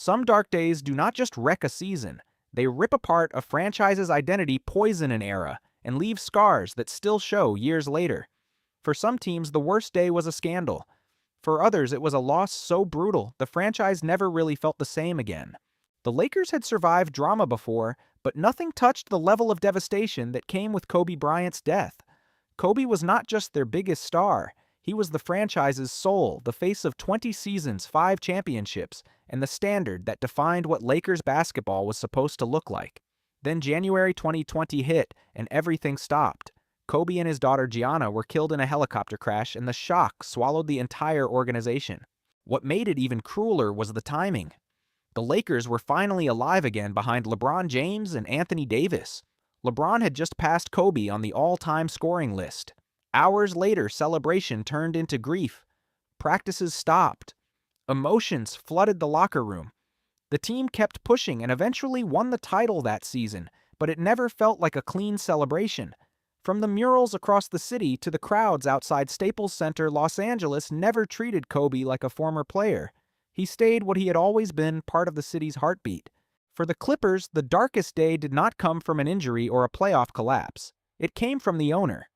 Some dark days do not just wreck a season, they rip apart a franchise's identity, poison an era, and leave scars that still show years later. For some teams, the worst day was a scandal. For others, it was a loss so brutal the franchise never really felt the same again. The Lakers had survived drama before, but nothing touched the level of devastation that came with Kobe Bryant's death. Kobe was not just their biggest star. He was the franchise's soul, the face of 20 seasons, 5 championships, and the standard that defined what Lakers basketball was supposed to look like. Then January 2020 hit, and everything stopped. Kobe and his daughter Gianna were killed in a helicopter crash, and the shock swallowed the entire organization. What made it even crueler was the timing. The Lakers were finally alive again behind LeBron James and Anthony Davis. LeBron had just passed Kobe on the all-time scoring list. Hours later, celebration turned into grief. Practices stopped. Emotions flooded the locker room. The team kept pushing and eventually won the title that season, but it never felt like a clean celebration. From the murals across the city to the crowds outside Staples Center, Los Angeles never treated Kobe like a former player. He stayed what he had always been, part of the city's heartbeat. For the Clippers, the darkest day did not come from an injury or a playoff collapse. It came from the owner.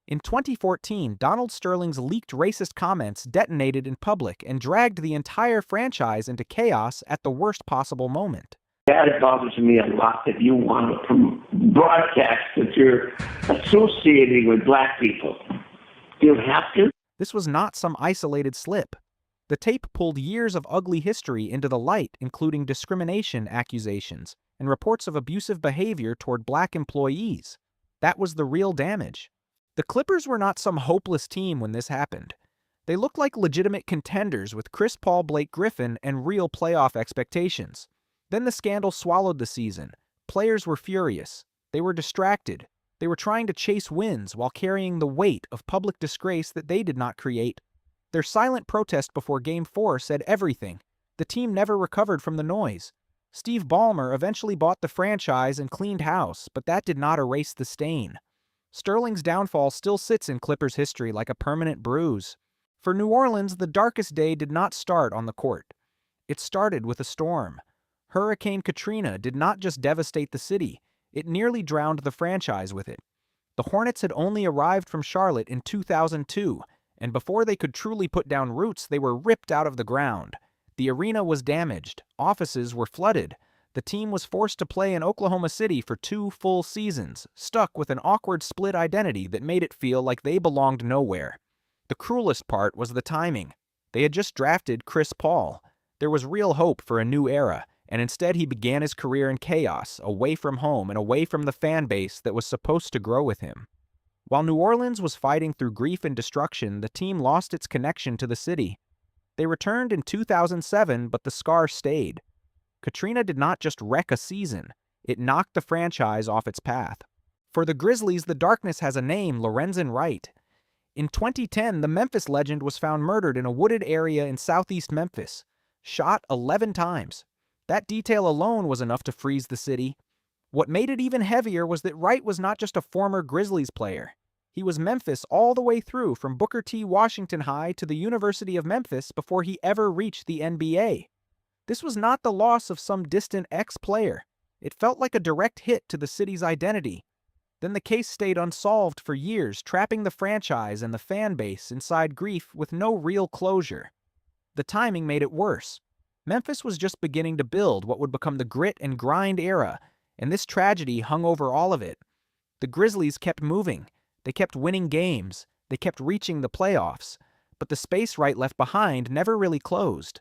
In 2014, Donald Sterling's leaked racist comments detonated in public and dragged the entire franchise into chaos at the worst possible moment. That bothers me a lot that you want to broadcast that you're associating with black people. You have to? This was not some isolated slip. The tape pulled years of ugly history into the light, including discrimination accusations and reports of abusive behavior toward black employees. That was the real damage. The Clippers were not some hopeless team when this happened. They looked like legitimate contenders with Chris Paul, Blake Griffin, and real playoff expectations. Then the scandal swallowed the season. Players were furious. They were distracted. They were trying to chase wins while carrying the weight of public disgrace that they did not create. Their silent protest before Game 4 said everything. The team never recovered from the noise. Steve Ballmer eventually bought the franchise and cleaned house, but that did not erase the stain. Sterling's downfall still sits in Clippers history like a permanent bruise. For New Orleans, the darkest day did not start on the court. It started with a storm. Hurricane Katrina did not just devastate the city, it nearly drowned the franchise with it. The Hornets had only arrived from Charlotte in 2002, and before they could truly put down roots, they were ripped out of the ground. The arena was damaged, offices were flooded. The team was forced to play in Oklahoma City for 2 full seasons, stuck with an awkward split identity that made it feel like they belonged nowhere. The cruelest part was the timing. They had just drafted Chris Paul. There was real hope for a new era, and instead he began his career in chaos, away from home and away from the fan base that was supposed to grow with him. While New Orleans was fighting through grief and destruction, the team lost its connection to the city. They returned in 2007, but the scar stayed. Katrina did not just wreck a season, it knocked the franchise off its path. For the Grizzlies, the darkness has a name, Lorenzen Wright. In 2010, the Memphis legend was found murdered in a wooded area in southeast Memphis, shot 11 times. That detail alone was enough to freeze the city. What made it even heavier was that Wright was not just a former Grizzlies player. He was Memphis all the way through, from Booker T. Washington High to the University of Memphis before he ever reached the NBA. This was not the loss of some distant ex-player. It felt like a direct hit to the city's identity. Then the case stayed unsolved for years, trapping the franchise and the fan base inside grief with no real closure. The timing made it worse. Memphis was just beginning to build what would become the grit and grind era, and this tragedy hung over all of it. The Grizzlies kept moving. They kept winning games. They kept reaching the playoffs. But the space Wright left behind never really closed.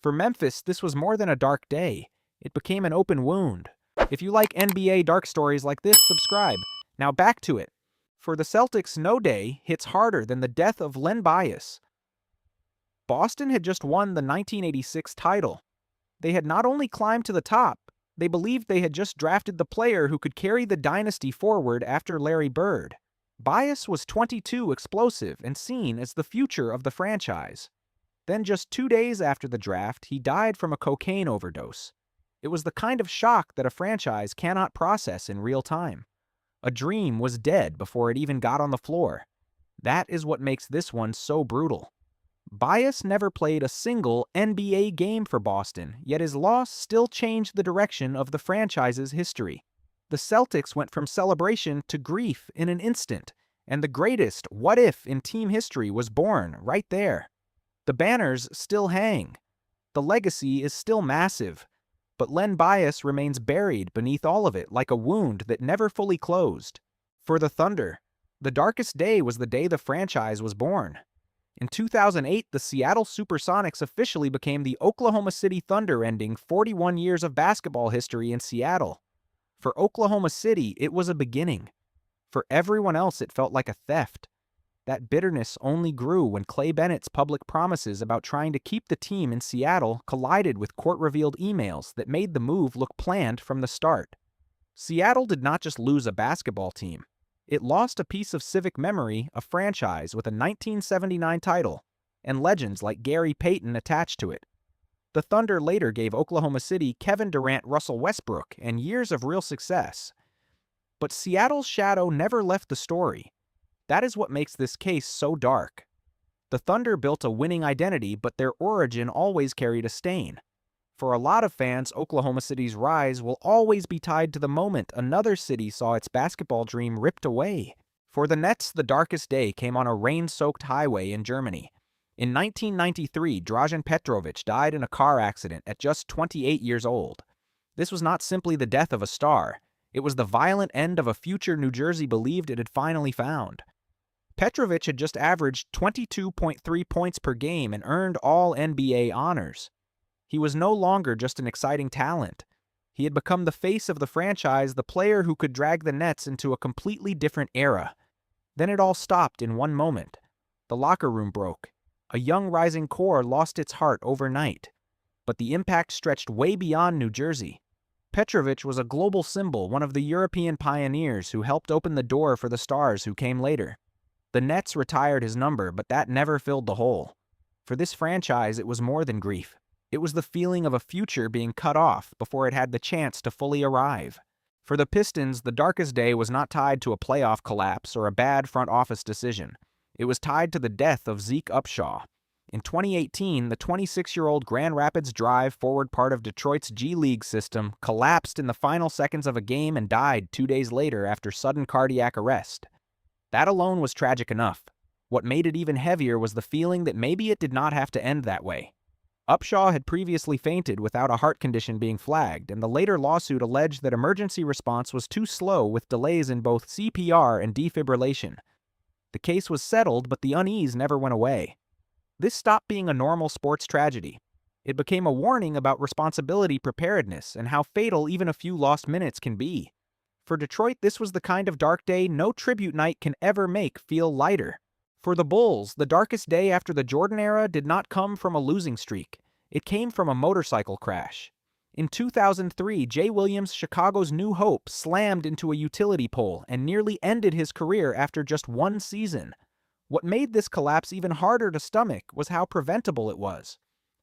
For Memphis, this was more than a dark day. It became an open wound. If you like NBA dark stories like this, subscribe. Now back to it. For the Celtics, no day hits harder than the death of Len Bias. Boston had just won the 1986 title. They had not only climbed to the top, they believed they had just drafted the player who could carry the dynasty forward after Larry Bird. Bias was 22, explosive, and seen as the future of the franchise. Then just 2 days after the draft, he died from a cocaine overdose. It was the kind of shock that a franchise cannot process in real time. A dream was dead before it even got on the floor. That is what makes this one so brutal. Bias never played a single NBA game for Boston, yet his loss still changed the direction of the franchise's history. The Celtics went from celebration to grief in an instant, and the greatest what if in team history was born right there. The banners still hang. The legacy is still massive, but Len Bias remains buried beneath all of it like a wound that never fully closed. For the Thunder, the darkest day was the day the franchise was born. In 2008, the Seattle SuperSonics officially became the Oklahoma City Thunder, ending 41 years of basketball history in Seattle. For Oklahoma City, it was a beginning. For everyone else, it felt like a theft. That bitterness only grew when Clay Bennett's public promises about trying to keep the team in Seattle collided with court-revealed emails that made the move look planned from the start. Seattle did not just lose a basketball team. It lost a piece of civic memory, a franchise with a 1979 title, and legends like Gary Payton attached to it. The Thunder later gave Oklahoma City Kevin Durant, Russell Westbrook, and years of real success. But Seattle's shadow never left the story. That is what makes this case so dark. The Thunder built a winning identity, but their origin always carried a stain. For a lot of fans, Oklahoma City's rise will always be tied to the moment another city saw its basketball dream ripped away. For the Nets, the darkest day came on a rain-soaked highway in Germany. In 1993, Dražen Petrović died in a car accident at just 28 years old. This was not simply the death of a star. It was the violent end of a future New Jersey believed it had finally found. Petrović had just averaged 22.3 points per game and earned all NBA honors. He was no longer just an exciting talent. He had become the face of the franchise, the player who could drag the Nets into a completely different era. Then it all stopped in one moment. The locker room broke. A young rising core lost its heart overnight. But the impact stretched way beyond New Jersey. Petrović was a global symbol, one of the European pioneers who helped open the door for the stars who came later. The Nets retired his number, but that never filled the hole. For this franchise, it was more than grief. It was the feeling of a future being cut off before it had the chance to fully arrive. For the Pistons, the darkest day was not tied to a playoff collapse or a bad front office decision. It was tied to the death of Zeke Upshaw. In 2018, the 26-year-old Grand Rapids Drive forward part of Detroit's G League system collapsed in the final seconds of a game and died 2 days later after sudden cardiac arrest. That alone was tragic enough. What made it even heavier was the feeling that maybe it did not have to end that way. Upshaw had previously fainted without a heart condition being flagged, and the later lawsuit alleged that emergency response was too slow with delays in both CPR and defibrillation. The case was settled, but the unease never went away. This stopped being a normal sports tragedy. It became a warning about responsibility preparedness and how fatal even a few lost minutes can be. For Detroit, this was the kind of dark day no tribute night can ever make feel lighter. For the Bulls, the darkest day after the Jordan era did not come from a losing streak. It came from a motorcycle crash. In 2003, Jay Williams, Chicago's new hope, slammed into a utility pole and nearly ended his career after just one season. What made this collapse even harder to stomach was how preventable it was.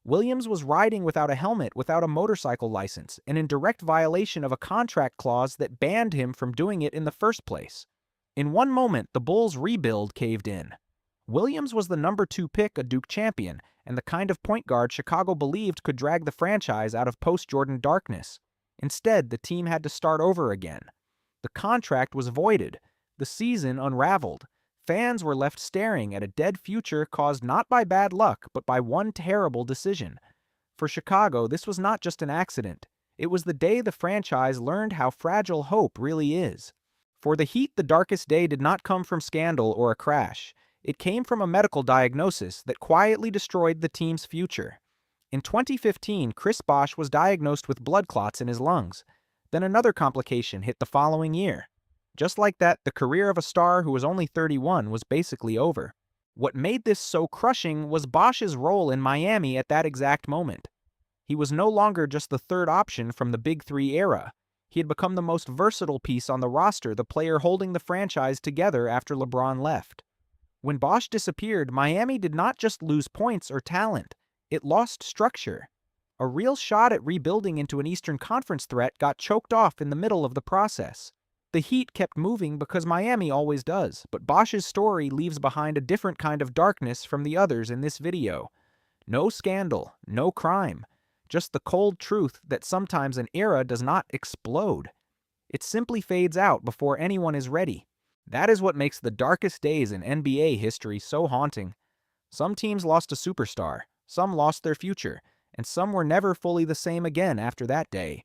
Williams was riding without a helmet, without a motorcycle license, and in direct violation of a contract clause that banned him from doing it in the first place. In one moment, the Bulls' rebuild caved in. Williams was the number 2 pick, a Duke champion, and the kind of point guard Chicago believed could drag the franchise out of post-Jordan darkness. Instead, the team had to start over again. The contract was voided. The season unraveled. Fans were left staring at a dead future caused not by bad luck, but by one terrible decision. For Chicago, this was not just an accident. It was the day the franchise learned how fragile hope really is. For the Heat, the darkest day did not come from scandal or a crash. It came from a medical diagnosis that quietly destroyed the team's future. In 2015, Chris Bosh was diagnosed with blood clots in his lungs. Then another complication hit the following year. Just like that, the career of a star who was only 31 was basically over. What made this so crushing was Bosh's role in Miami at that exact moment. He was no longer just the third option from the Big Three era. He had become the most versatile piece on the roster, the player holding the franchise together after LeBron left. When Bosh disappeared, Miami did not just lose points or talent. It lost structure. A real shot at rebuilding into an Eastern Conference threat got choked off in the middle of the process. The Heat kept moving because Miami always does, but Bosh's story leaves behind a different kind of darkness from the others in this video. No scandal, no crime, just the cold truth that sometimes an era does not explode. It simply fades out before anyone is ready. That is what makes the darkest days in NBA history so haunting. Some teams lost a superstar, some lost their future, and some were never fully the same again after that day.